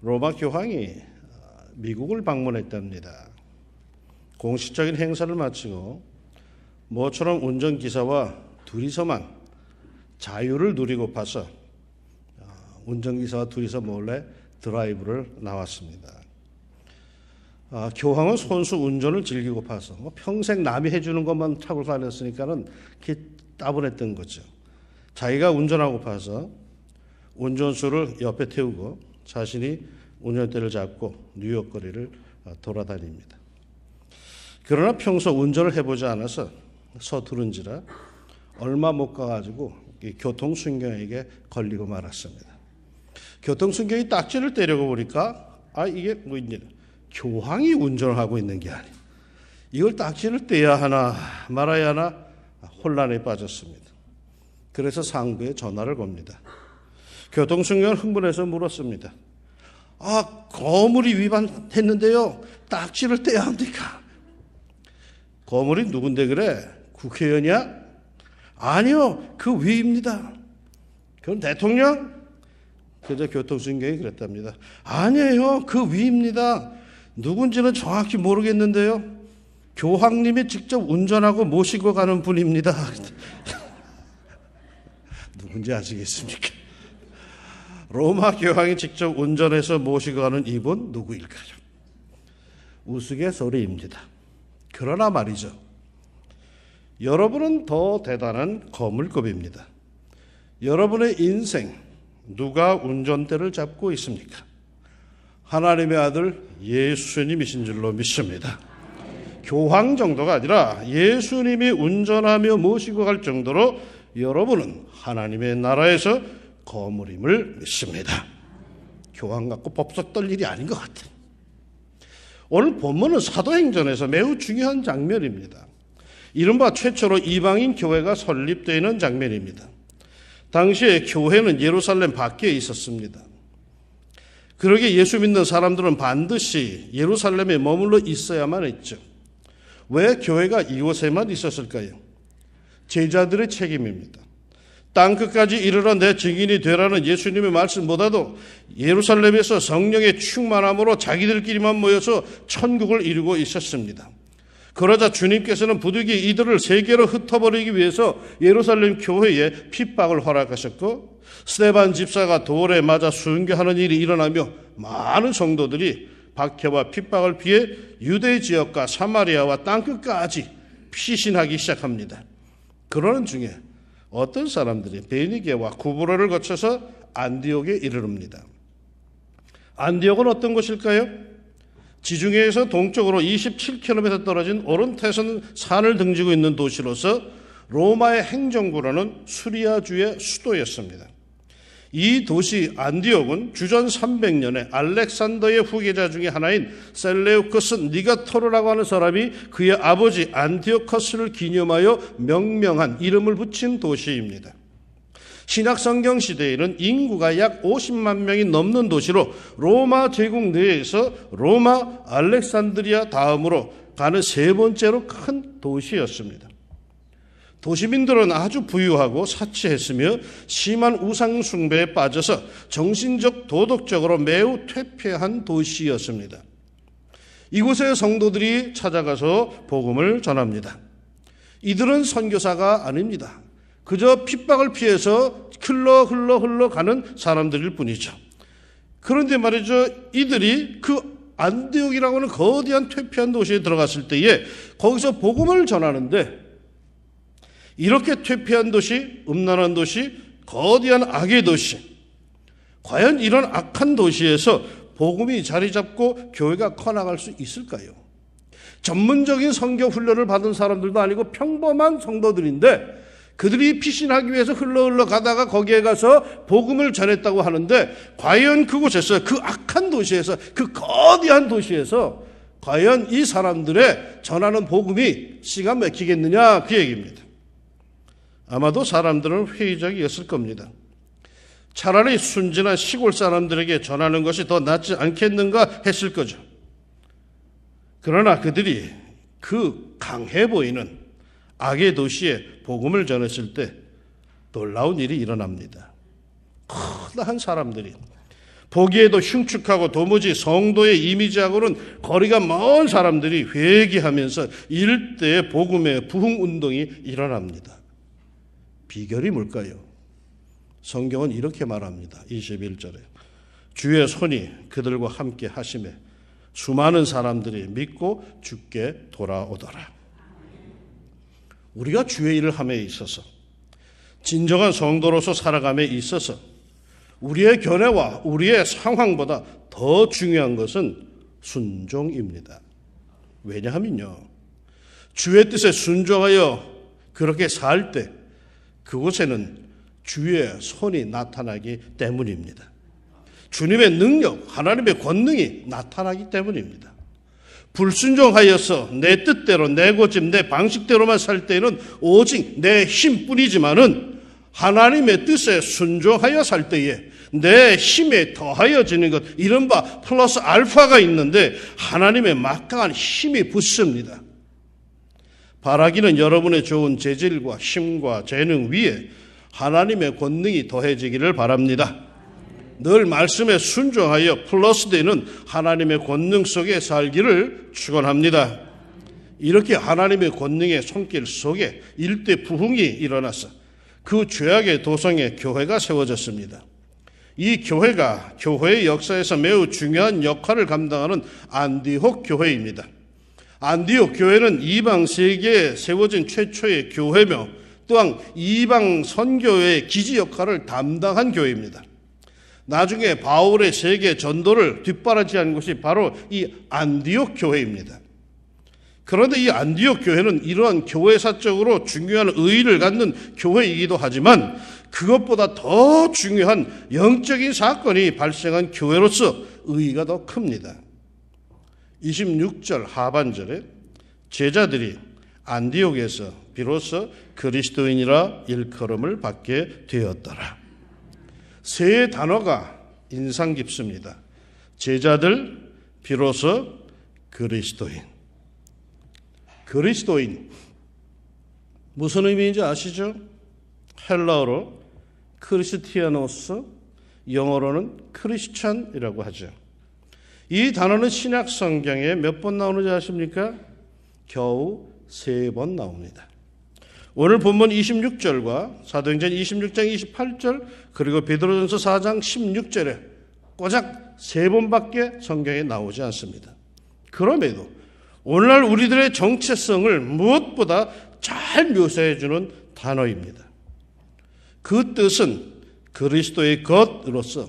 로마 교황이 미국을 방문했답니다. 공식적인 행사를 마치고 모처럼 운전기사와 둘이서만 자유를 누리고파서 운전기사와 둘이서 몰래 드라이브를 나왔습니다. 교황은 손수 운전을 즐기고파서 평생 남이 해주는 것만 타고 다녔으니까는 그게 따분했던 거죠. 자기가 운전하고파서 운전수를 옆에 태우고 자신이 운전대를 잡고 뉴욕 거리를 돌아다닙니다. 그러나 평소 운전을 해보지 않아서 서투른지라 얼마 못 가가지고 교통순경에게 걸리고 말았습니다. 교통순경이 딱지를 떼려고 보니까 이게 뭐냐, 교황이 운전을 하고 있는 게 아니에요. 이걸 딱지를 떼야 하나 말아야 하나 혼란에 빠졌습니다. 그래서 상부에 전화를 겁니다. 교통순경은 흥분해서 물었습니다. 거물이 위반했는데요. 딱지를 떼야 합니까? 거물이 누군데 그래? 국회의원이야? 아니요, 그 위입니다. 그럼 대통령? 그저 교통순경이 그랬답니다. 아니에요, 그 위입니다. 누군지는 정확히 모르겠는데요. 교황님이 직접 운전하고 모시고 가는 분입니다. 누군지 아시겠습니까? 로마 교황이 직접 운전해서 모시고 가는 이분 누구일까요? 우스갯소리입니다. 그러나 말이죠. 여러분은 더 대단한 거물급입니다. 여러분의 인생 누가 운전대를 잡고 있습니까? 하나님의 아들 예수님이신 줄로 믿습니다. 교황 정도가 아니라 예수님이 운전하며 모시고 갈 정도로 여러분은 하나님의 나라에서 거물임을 믿습니다. 교황 갖고 법석 떨 일이 아닌 것 같아요. 오늘 본문은 사도행전에서 매우 중요한 장면입니다. 이른바 최초로 이방인 교회가 설립되는 장면입니다. 당시에 교회는 예루살렘 밖에 있었습니다. 그러게 예수 믿는 사람들은 반드시 예루살렘에 머물러 있어야만 했죠. 왜 교회가 이곳에만 있었을까요? 제자들의 책임입니다. 땅끝까지 이르러 내 증인이 되라는 예수님의 말씀보다도 예루살렘에서 성령의 충만함으로 자기들끼리만 모여서 천국을 이루고 있었습니다. 그러자 주님께서는 부득이 이들을 세계로 흩어버리기 위해서 예루살렘 교회에 핍박을 허락하셨고, 스데반 집사가 돌에 맞아 순교하는 일이 일어나며 많은 성도들이 박해와 핍박을 피해 유대 지역과 사마리아와 땅끝까지 피신하기 시작합니다. 그러는 중에 어떤 사람들이 베니게와 구브로를 거쳐서 안디옥에 이르릅니다. 안디옥은 어떤 곳일까요? 지중해에서 동쪽으로 27km 떨어진 오른태선 산을 등지고 있는 도시로서 로마의 행정구로는 수리아주의 수도였습니다. 이 도시 안디옥은 주전 300년에 알렉산더의 후계자 중에 하나인 셀레우커스 니가토르라고 하는 사람이 그의 아버지 안티오커스를 기념하여 명명한 이름을 붙인 도시입니다. 신약성경 시대에는 인구가 약 50만 명이 넘는 도시로 로마 제국 내에서 로마, 알렉산드리아 다음으로 가는 세 번째로 큰 도시였습니다. 도시민들은 아주 부유하고 사치했으며 심한 우상 숭배에 빠져서 정신적, 도덕적으로 매우 퇴폐한 도시였습니다. 이곳에 성도들이 찾아가서 복음을 전합니다. 이들은 선교사가 아닙니다. 그저 핍박을 피해서 흘러 가는 사람들일 뿐이죠. 그런데 말이죠, 이들이 그 안디옥이라고 하는 거대한 퇴폐한 도시에 들어갔을 때에 거기서 복음을 전하는데, 이렇게 퇴폐한 도시, 음란한 도시, 거대한 악의 도시, 과연 이런 악한 도시에서 복음이 자리 잡고 교회가 커나갈 수 있을까요? 전문적인 성경 훈련을 받은 사람들도 아니고 평범한 성도들인데 그들이 피신하기 위해서 흘러 가다가 거기에 가서 복음을 전했다고 하는데, 과연 그곳에서, 그 악한 도시에서, 그 거대한 도시에서 과연 이 사람들의 전하는 복음이 씨가 맥히겠느냐, 그 얘기입니다. 아마도 사람들은 회의적이었을 겁니다. 차라리 순진한 시골 사람들에게 전하는 것이 더 낫지 않겠는가 했을 거죠. 그러나 그들이 그 강해 보이는 악의 도시에 복음을 전했을 때 놀라운 일이 일어납니다. 커다란 사람들이 보기에도 흉측하고 도무지 성도의 이미지하고는 거리가 먼 사람들이 회개하면서 일대의 복음의 부흥운동이 일어납니다. 비결이 뭘까요? 성경은 이렇게 말합니다. 21절에 주의 손이 그들과 함께 하심에 수많은 사람들이 믿고 주께 돌아오더라. 우리가 주의 일을 함에 있어서 진정한 성도로서 살아감에 있어서 우리의 견해와 우리의 상황보다 더 중요한 것은 순종입니다. 왜냐하면요, 주의 뜻에 순종하여 그렇게 살 때 그곳에는 주의 손이 나타나기 때문입니다. 주님의 능력, 하나님의 권능이 나타나기 때문입니다. 불순종하여서 내 뜻대로, 내 고집, 내 방식대로만 살 때에는 오직 내 힘뿐이지만은 하나님의 뜻에 순종하여 살 때에 내 힘에 더하여지는 것, 이른바 플러스 알파가 있는데 하나님의 막강한 힘이 붙습니다. 바라기는 여러분의 좋은 재질과 힘과 재능 위에 하나님의 권능이 더해지기를 바랍니다. 늘 말씀에 순종하여 플러스되는 하나님의 권능 속에 살기를 축원합니다. 이렇게 하나님의 권능의 손길 속에 일대 부흥이 일어나서 그 죄악의 도성에 교회가 세워졌습니다. 이 교회가 교회의 역사에서 매우 중요한 역할을 감당하는 안디옥 교회입니다. 안디옥 교회는 이방 세계에 세워진 최초의 교회며 또한 이방 선교의 기지 역할을 담당한 교회입니다. 나중에 바울의 세계 전도를 뒷바라지한 곳이 바로 이 안디옥 교회입니다. 그런데 이 안디옥 교회는 이러한 교회사적으로 중요한 의의를 갖는 교회이기도 하지만 그것보다 더 중요한 영적인 사건이 발생한 교회로서 의의가 더 큽니다. 26절 하반절에 제자들이 안디옥에서 비로소 그리스도인이라 일컬음을 받게 되었더라. 세 단어가 인상 깊습니다. 제자들, 비로소 그리스도인. 그리스도인. 무슨 의미인지 아시죠? 헬라어로 크리스티아노스, 영어로는 크리스찬이라고 하죠. 이 단어는 신약 성경에 몇 번 나오는지 아십니까? 겨우 3번 나옵니다. 오늘 본문 26절과 사도행전 26장 28절 그리고 베드로전서 4장 16절에 고작 3번밖에 성경에 나오지 않습니다. 그럼에도 오늘날 우리들의 정체성을 무엇보다 잘 묘사해 주는 단어입니다. 그 뜻은 그리스도의 것으로서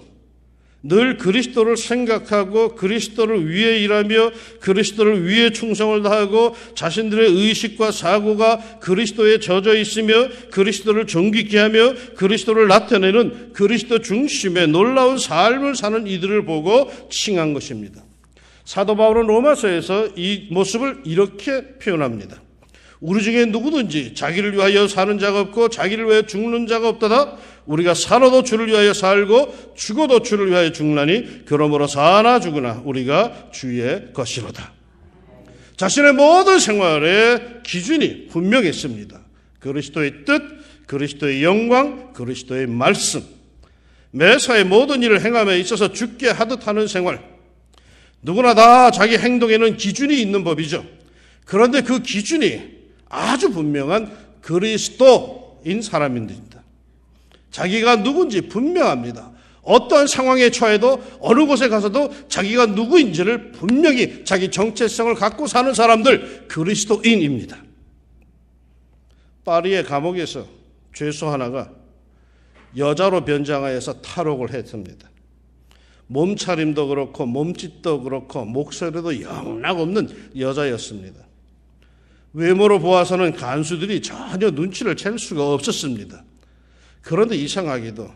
늘 그리스도를 생각하고 그리스도를 위해 일하며 그리스도를 위해 충성을 다하고 자신들의 의식과 사고가 그리스도에 젖어 있으며 그리스도를 존귀케 하며 그리스도를 나타내는 그리스도 중심의 놀라운 삶을 사는 이들을 보고 칭한 것입니다. 사도 바울은 로마서에서 이 모습을 이렇게 표현합니다. 우리 중에 누구든지 자기를 위하여 사는 자가 없고 자기를 위하여 죽는 자가 없다다. 우리가 살아도 주를 위하여 살고 죽어도 주를 위하여 죽나니 그러므로 사나 죽으나 우리가 주의 것이로다. 자신의 모든 생활의 기준이 분명했습니다. 그리스도의 뜻, 그리스도의 영광, 그리스도의 말씀. 매사의 모든 일을 행함에 있어서 죽게 하듯 하는 생활. 누구나 다 자기 행동에는 기준이 있는 법이죠. 그런데 그 기준이 아주 분명한 그리스도인 사람입니다. 자기가 누군지 분명합니다. 어떠한 상황에 처해도 어느 곳에 가서도 자기가 누구인지를 분명히 자기 정체성을 갖고 사는 사람들, 그리스도인입니다. 파리의 감옥에서 죄수 하나가 여자로 변장하여서 탈옥을 했습니다. 몸차림도 그렇고 몸짓도 그렇고 목소리도 영락없는 여자였습니다. 외모로 보아서는 간수들이 전혀 눈치를 챌 수가 없었습니다. 그런데 이상하게도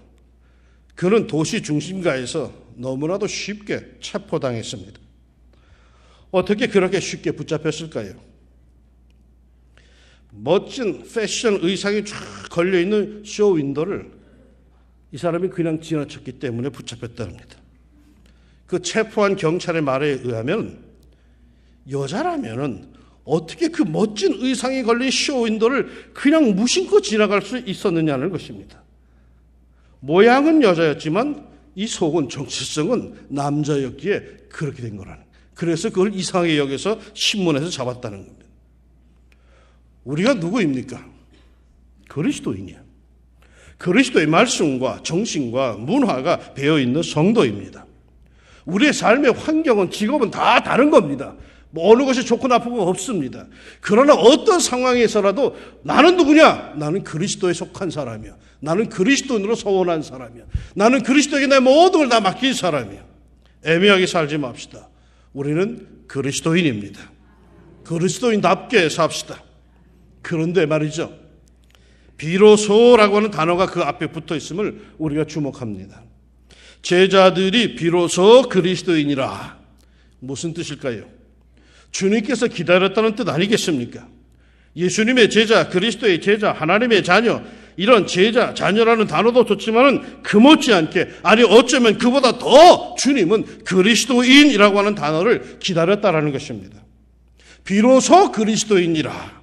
그는 도시 중심가에서 너무나도 쉽게 체포당했습니다. 어떻게 그렇게 쉽게 붙잡혔을까요? 멋진 패션 의상이 쫙 걸려있는 쇼윈도를 이 사람이 그냥 지나쳤기 때문에 붙잡혔답니다. 그 체포한 경찰의 말에 의하면 여자라면은 어떻게 그 멋진 의상이 걸린 쇼윈도를 그냥 무심코 지나갈 수 있었느냐는 것입니다. 모양은 여자였지만 이 속은 정체성은 남자였기에 그렇게 된 거라는. 그래서 그걸 이상하게 여겨서 신문에서 잡았다는 겁니다. 우리가 누구입니까? 그리스도인이야. 그리스도의 말씀과 정신과 문화가 배어있는 성도입니다. 우리의 삶의 환경은 직업은 다 다른 겁니다. 뭐 어느 것이 좋고 나쁘고 없습니다. 그러나 어떤 상황에서라도 나는 누구냐? 나는 그리스도에 속한 사람이야. 나는 그리스도인으로 소원한 사람이야. 나는 그리스도에게 내 모든 걸 다 맡긴 사람이야. 애매하게 살지 맙시다. 우리는 그리스도인입니다. 그리스도인답게 삽시다. 그런데 말이죠, 비로소라고 하는 단어가 그 앞에 붙어 있음을 우리가 주목합니다. 제자들이 비로소 그리스도인이라. 무슨 뜻일까요? 주님께서 기다렸다는 뜻 아니겠습니까? 예수님의 제자, 그리스도의 제자, 하나님의 자녀, 이런 제자, 자녀라는 단어도 좋지만은 그 못지않게, 아니 어쩌면 그보다 더 주님은 그리스도인이라고 하는 단어를 기다렸다라는 것입니다. 비로소 그리스도인이라.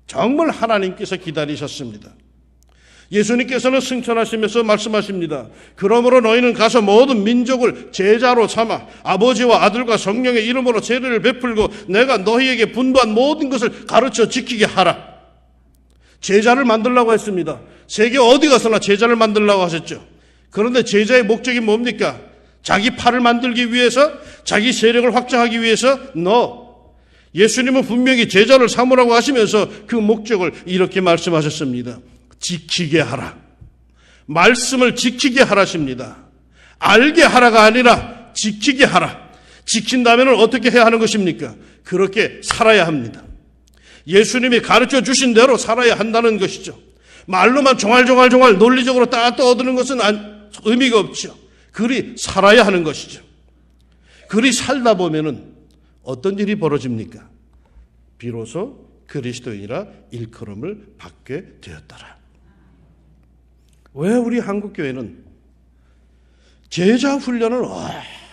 정말 하나님께서 기다리셨습니다. 예수님께서는 승천하시면서 말씀하십니다. 그러므로 너희는 가서 모든 민족을 제자로 삼아 아버지와 아들과 성령의 이름으로 세례를 베풀고 내가 너희에게 분부한 모든 것을 가르쳐 지키게 하라. 제자를 만들라고 했습니다. 세계 어디 가서나 제자를 만들라고 하셨죠. 그런데 제자의 목적이 뭡니까? 자기 팔을 만들기 위해서? 자기 세력을 확장하기 위해서? No. 예수님은 분명히 제자를 삼으라고 하시면서 그 목적을 이렇게 말씀하셨습니다. 지키게 하라. 말씀을 지키게 하라십니다. 알게 하라가 아니라 지키게 하라. 지킨다면 어떻게 해야 하는 것입니까? 그렇게 살아야 합니다. 예수님이 가르쳐 주신 대로 살아야 한다는 것이죠. 말로만 종알종알 논리적으로 딱 떠드는 것은 의미가 없죠. 그리 살아야 하는 것이죠. 그리 살다 보면은 어떤 일이 벌어집니까? 비로소 그리스도인이라 일컬음을 받게 되었더라. 왜 우리 한국교회는 제자 훈련을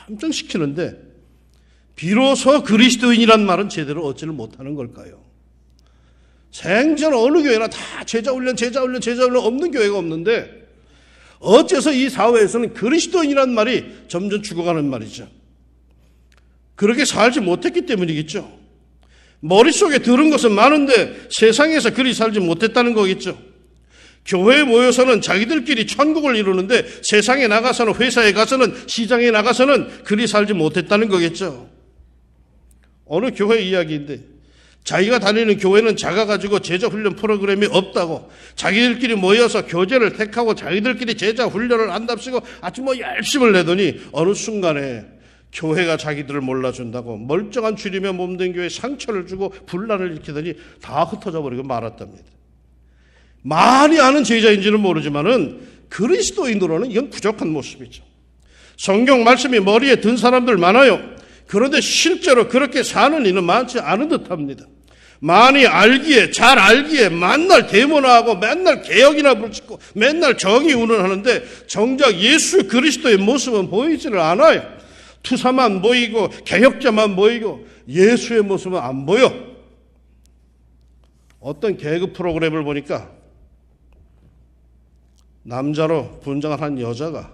엄청 시키는데 비로소 그리스도인이란 말은 제대로 얻지를 못하는 걸까요? 생전 어느 교회나 다 제자 훈련 없는 교회가 없는데 어째서 이 사회에서는 그리스도인이란 말이 점점 죽어가는 말이죠. 그렇게 살지 못했기 때문이겠죠. 머릿속에 들은 것은 많은데 세상에서 그리 살지 못했다는 거겠죠. 교회에 모여서는 자기들끼리 천국을 이루는데 세상에 나가서는, 회사에 가서는, 시장에 나가서는 그리 살지 못했다는 거겠죠. 어느 교회 이야기인데 자기가 다니는 교회는 작아가지고 제자 훈련 프로그램이 없다고 자기들끼리 모여서 교제를 택하고 자기들끼리 제자 훈련을 한답시고 아주 열심을 내더니 어느 순간에 교회가 자기들을 몰라준다고 멀쩡한 주님의 몸된 교회에 상처를 주고 분란을 일으키더니 다 흩어져 버리고 말았답니다. 많이 아는 제자인지는 모르지만은 그리스도인으로는 이건 부족한 모습이죠. 성경 말씀이 머리에 든 사람들 많아요. 그런데 실제로 그렇게 사는 이는 많지 않은 듯합니다. 많이 알기에, 잘 알기에 맨날 대모나하고 맨날 개혁이나 부르짖고 맨날 정의 운운하는데 정작 예수 그리스도의 모습은 보이지를 않아요. 투사만 보이고 개혁자만 보이고 예수의 모습은 안 보여. 어떤 개그 프로그램을 보니까 남자로 분장을 한 여자가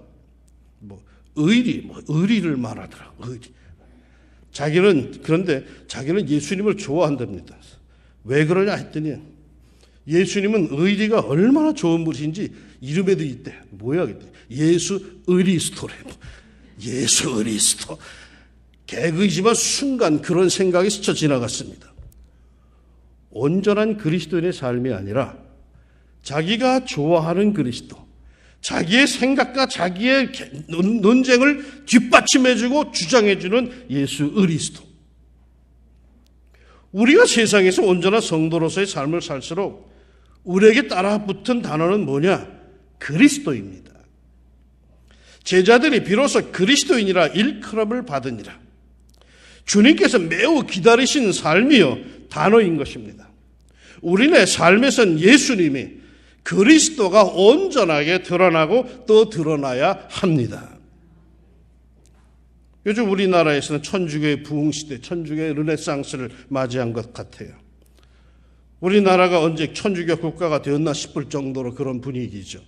의리를 말하더라. 그런데 자기는 예수님을 좋아한답니다. 왜 그러냐 했더니 예수님은 의리가 얼마나 좋은 분이신지 이름에도 있대. 뭐야 그랬더니 예수 의리스토래. 예수 의리스토. 개그이지만 순간 그런 생각이 스쳐 지나갔습니다. 온전한 그리스도인의 삶이 아니라 자기가 좋아하는 그리스도, 자기의 생각과 자기의 논쟁을 뒷받침해주고 주장해주는 예수 그리스도. 우리가 세상에서 온전한 성도로서의 삶을 살수록 우리에게 따라붙은 단어는 뭐냐? 그리스도입니다. 제자들이 비로소 그리스도인이라 일컬음을 받으니라. 주님께서 매우 기다리신 삶이요 단어인 것입니다. 우리네 삶에선 예수님이 그리스도가 온전하게 드러나고 또 드러나야 합니다. 요즘 우리나라에서는 천주교의 부흥시대, 천주교의 르네상스를 맞이한 것 같아요. 우리나라가 언제 천주교 국가가 되었나 싶을 정도로 그런 분위기죠.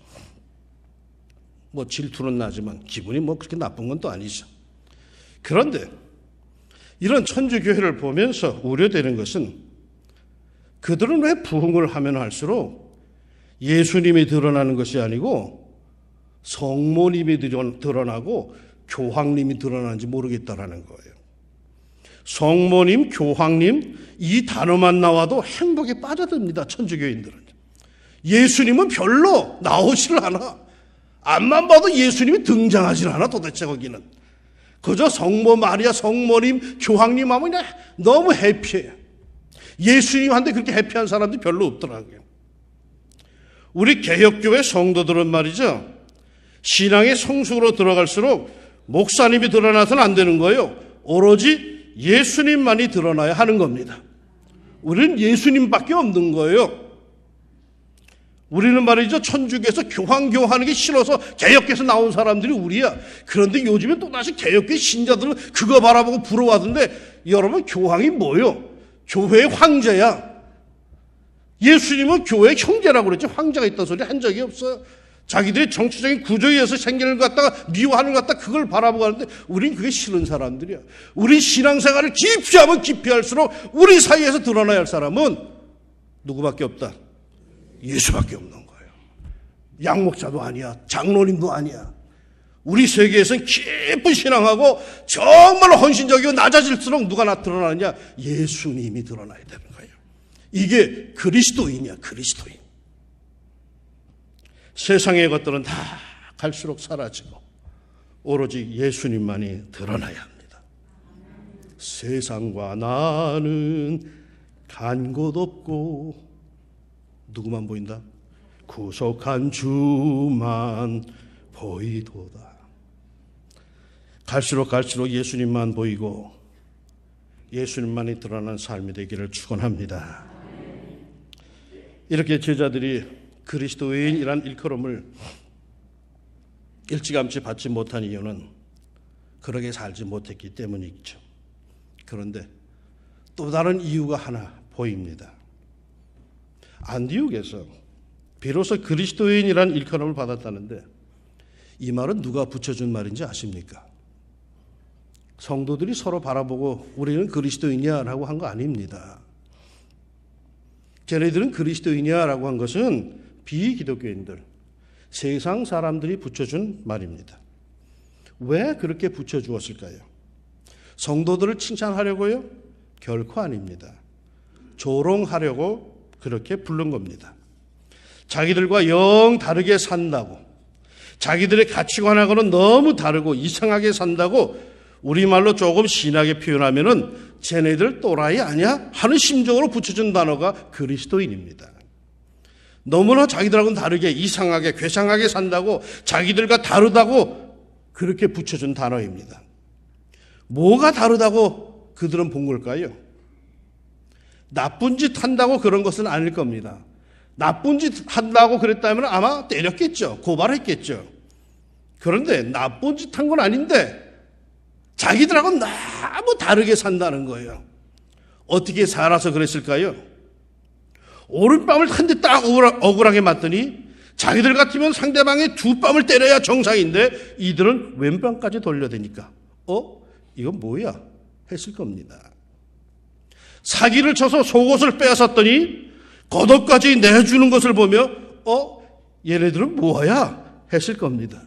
뭐 질투는 나지만 기분이 뭐 그렇게 나쁜 건 또 아니죠. 그런데 이런 천주교회를 보면서 우려되는 것은 그들은 왜 부흥을 하면 할수록 예수님이 드러나는 것이 아니고 성모님이 드러나고 교황님이 드러나는지 모르겠다라는 거예요. 성모님, 교황님 이 단어만 나와도 행복에 빠져듭니다. 천주교인들은. 예수님은 별로 나오질 않아. 앞만 봐도 예수님이 등장하질 않아. 도대체 거기는. 그저 성모 마리아, 성모님, 교황님 하면 그냥 너무 해피해요. 예수님한테 그렇게 해피한 사람들이 별로 없더라고요. 우리 개혁교회 성도들은 말이죠. 신앙의 성숙으로 들어갈수록 목사님이 드러나서는 안 되는 거예요. 오로지 예수님만이 드러나야 하는 겁니다. 우리는 예수님밖에 없는 거예요. 우리는 말이죠. 천주교에서 교황교하는 게 싫어서 개혁교에서 나온 사람들이 우리야. 그런데 요즘에 또다시 개혁교회 신자들은 그거 바라보고 부러워하던데 여러분 교황이 뭐요? 교회의 황제야. 예수님은 교회의 형제라고 그랬지 황제가 있다는 소리 한 적이 없어요. 자기들이 정치적인 구조에 의해서 생기는 것 갖다가 미워하는 것 갖다 그걸 바라보고 하는데 우린 그게 싫은 사람들이야. 우린 신앙생활을 깊이 하면 깊이 할수록 우리 사이에서 드러나야 할 사람은 누구밖에 없다. 예수밖에 없는 거예요. 양목자도 아니야. 장로님도 아니야. 우리 세계에서는 깊은 신앙하고 정말 헌신적이고 낮아질수록 누가 드러나느냐? 예수님이 드러나야 되는 거예요. 이게 그리스도인이야. 그리스도인. 세상의 것들은 다 갈수록 사라지고 오로지 예수님만이 드러나야 합니다. 세상과 나는 간 곳 없고 누구만 보인다? 구속한 주만 보이도다. 갈수록 예수님만 보이고 예수님만이 드러난 삶이 되기를 축원합니다. 이렇게 제자들이 그리스도인이란 일컬음을 일찌감치 받지 못한 이유는 그렇게 살지 못했기 때문이죠. 그런데 또 다른 이유가 하나 보입니다. 안디옥에서 비로소 그리스도인이란 일컬음을 받았다는데 이 말은 누가 붙여준 말인지 아십니까? 성도들이 서로 바라보고 우리는 그리스도인이야 라고 한 거 아닙니다. 쟤네들은 그리스도인이야 라고 한 것은 비기독교인들, 세상 사람들이 붙여준 말입니다. 왜 그렇게 붙여주었을까요? 성도들을 칭찬하려고요? 결코 아닙니다. 조롱하려고 그렇게 부른 겁니다. 자기들과 영 다르게 산다고, 자기들의 가치관하고는 너무 다르고 이상하게 산다고 우리말로 조금 신하게 표현하면은 쟤네들 또라이 아니야? 하는 심정으로 붙여준 단어가 그리스도인입니다. 너무나 자기들하고는 다르게 이상하게 괴상하게 산다고 자기들과 다르다고 그렇게 붙여준 단어입니다. 뭐가 다르다고 그들은 본 걸까요? 나쁜 짓 한다고 그런 것은 아닐 겁니다. 나쁜 짓 한다고 그랬다면 아마 때렸겠죠. 고발했겠죠. 그런데 나쁜 짓 한 건 아닌데 자기들하고는 너무 다르게 산다는 거예요. 어떻게 살아서 그랬을까요? 오른뺨을 한 대 딱 억울하게 맞더니 자기들 같으면 상대방의 두 뺨을 때려야 정상인데 이들은 왼뺨까지 돌려대니까 이건 뭐야? 했을 겁니다. 사기를 쳐서 속옷을 빼앗았더니 겉옷까지 내주는 것을 보며 얘네들은 뭐야? 했을 겁니다.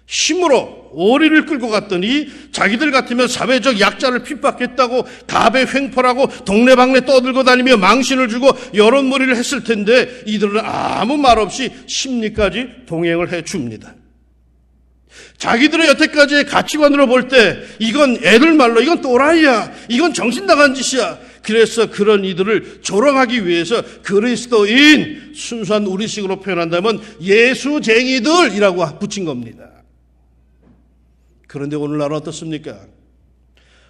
힘으로 오리를 끌고 갔더니 자기들 같으면 사회적 약자를 핍박했다고 갑에 횡포하고 동네방네 떠들고 다니며 망신을 주고 여론몰이를 했을 텐데 이들은 아무 말 없이 심리까지 동행을 해줍니다. 자기들의 여태까지의 가치관으로 볼 때 이건 애들 말로 이건 또라이야, 이건 정신 나간 짓이야. 그래서 그런 이들을 조롱하기 위해서 그리스도인, 순수한 우리식으로 표현한다면 예수쟁이들이라고 붙인 겁니다. 그런데 오늘날은 어떻습니까?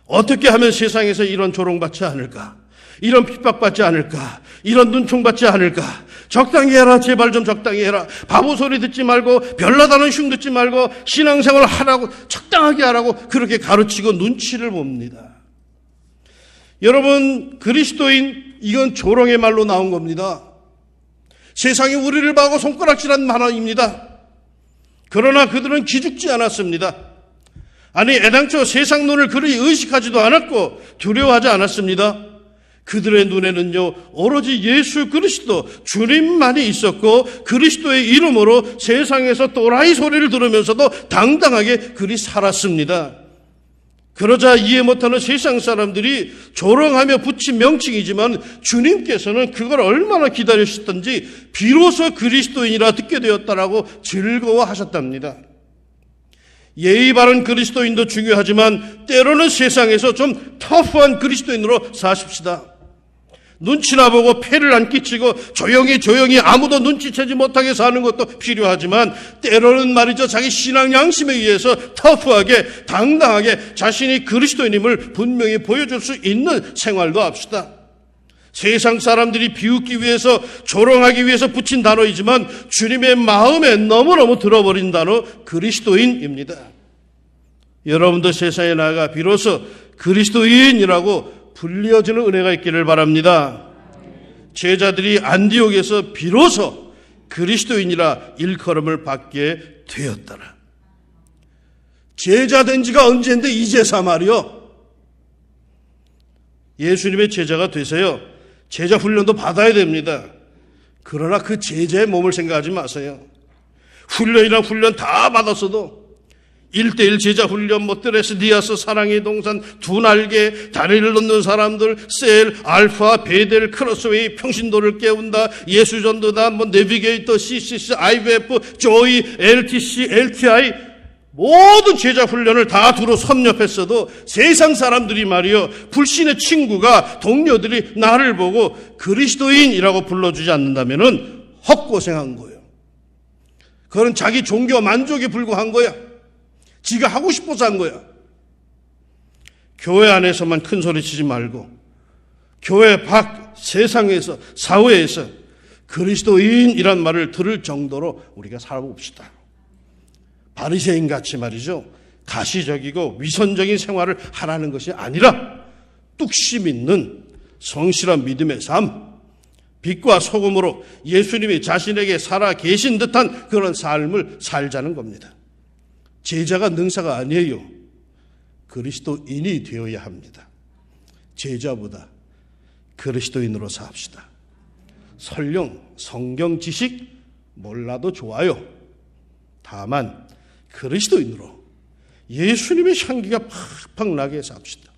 어떻게 하면 세상에서 이런 조롱받지 않을까? 이런 핍박받지 않을까? 이런 눈총받지 않을까? 적당히 해라. 제발 좀 적당히 해라. 바보 소리 듣지 말고 별나다는 흉 듣지 말고 신앙생활 하라고 적당하게 하라고 그렇게 가르치고 눈치를 봅니다. 여러분, 그리스도인 이건 조롱의 말로 나온 겁니다. 세상이 우리를 봐고 손가락질한 말입니다. 그러나 그들은 기죽지 않았습니다. 아니, 애당초 세상 눈을 그리 의식하지도 않았고 두려워하지 않았습니다. 그들의 눈에는요, 오로지 예수 그리스도 주님만이 있었고 그리스도의 이름으로 세상에서 또라이 소리를 들으면서도 당당하게 그리 살았습니다. 그러자 이해 못하는 세상 사람들이 조롱하며 붙인 명칭이지만 주님께서는 그걸 얼마나 기다리셨던지 비로소 그리스도인이라 듣게 되었다라고 즐거워하셨답니다. 예의 바른 그리스도인도 중요하지만 때로는 세상에서 좀 터프한 그리스도인으로 사십시다. 눈치나 보고 폐를 안 끼치고 조용히 아무도 눈치채지 못하게 사는 것도 필요하지만 때로는 말이죠, 자기 신앙 양심에 의해서 터프하게 당당하게 자신이 그리스도인임을 분명히 보여줄 수 있는 생활도 합시다. 세상 사람들이 비웃기 위해서 조롱하기 위해서 붙인 단어이지만 주님의 마음에 너무너무 들어버린 단어 그리스도인입니다. 여러분도 세상에 나아가 비로소 그리스도인이라고 불리어지는 은혜가 있기를 바랍니다. 제자들이 안디옥에서 비로소 그리스도인이라 일컬음을 받게 되었더라. 제자 된 지가 언제인데 이제사 말이요. 예수님의 제자가 되세요. 제자 훈련도 받아야 됩니다. 그러나 그 제자의 몸을 생각하지 마세요. 훈련이란 훈련 다 받았어도 1:1 제자 훈련, 드레스, 니아스, 사랑의 동산, 두 날개, 다리를 놓는 사람들, 셀, 알파, 베델, 크로스웨이, 평신도를 깨운다, 예수전도다, 내비게이터, CCC, IVF, 조이, LTC, LTI 모든 제자 훈련을 다 두루 섭렵했어도 세상 사람들이 말이요, 불신의 친구가 동료들이 나를 보고 그리스도인이라고 불러주지 않는다면은 헛고생한 거예요. 그건 자기 종교 만족에 불과한 거야. 지가 하고 싶어서 한 거야. 교회 안에서만 큰 소리 치지 말고 교회 밖 세상에서 사회에서 그리스도인이란 말을 들을 정도로 우리가 살아봅시다. 바리새인 같이 말이죠, 가시적이고 위선적인 생활을 하라는 것이 아니라 뚝심 있는 성실한 믿음의 삶, 빛과 소금으로 예수님이 자신에게 살아 계신 듯한 그런 삶을 살자는 겁니다. 제자가 능사가 아니에요. 그리스도인이 되어야 합니다. 제자보다 그리스도인으로 삽시다. 설령 성경 지식 몰라도 좋아요. 다만 그리스도인으로 예수님의 향기가 팍팍 나게 삽시다.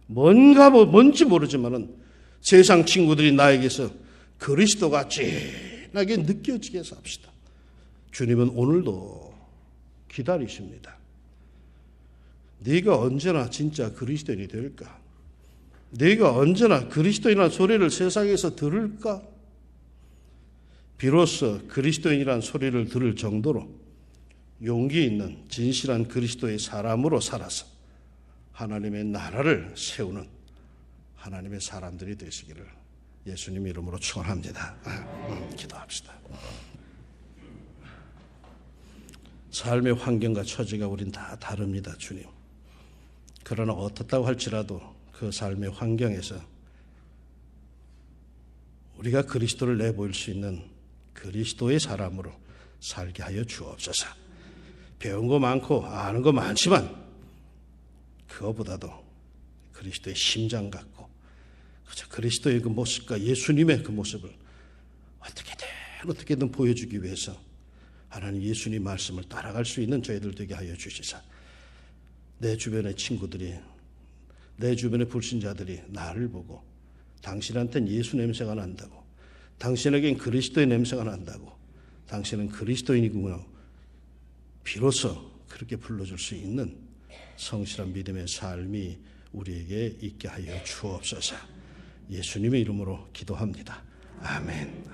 뭔지 모르지만은 세상 친구들이 나에게서 그리스도가 진하게 느껴지게 삽시다. 주님은 오늘도 기다리십니다. 네가 언제나 진짜 그리스도인이 될까? 네가 언제나 그리스도인이라는 소리를 세상에서 들을까? 비로소 그리스도인이라는 소리를 들을 정도로 용기 있는 진실한 그리스도의 사람으로 살아서 하나님의 나라를 세우는 하나님의 사람들이 되시기를 예수님 이름으로 축원합니다. 기도합시다. 삶의 환경과 처지가 우린 다 다릅니다, 주님. 그러나 어떻다고 할지라도 그 삶의 환경에서 우리가 그리스도를 내보일 수 있는 그리스도의 사람으로 살게 하여 주옵소서. 배운 거 많고 아는 거 많지만 그거보다도 그리스도의 심장 같고 그리스도의 그 모습과 예수님의 그 모습을 어떻게든 보여주기 위해서 하나님 예수님 말씀을 따라갈 수 있는 저희들 되게 하여 주시사. 내 주변의 친구들이, 내 주변의 불신자들이 나를 보고 당신한테는 예수 냄새가 난다고, 당신에겐 그리스도의 냄새가 난다고, 당신은 그리스도인이구나, 비로소 그렇게 불러줄 수 있는 성실한 믿음의 삶이 우리에게 있게 하여 주옵소서. 예수님의 이름으로 기도합니다. 아멘.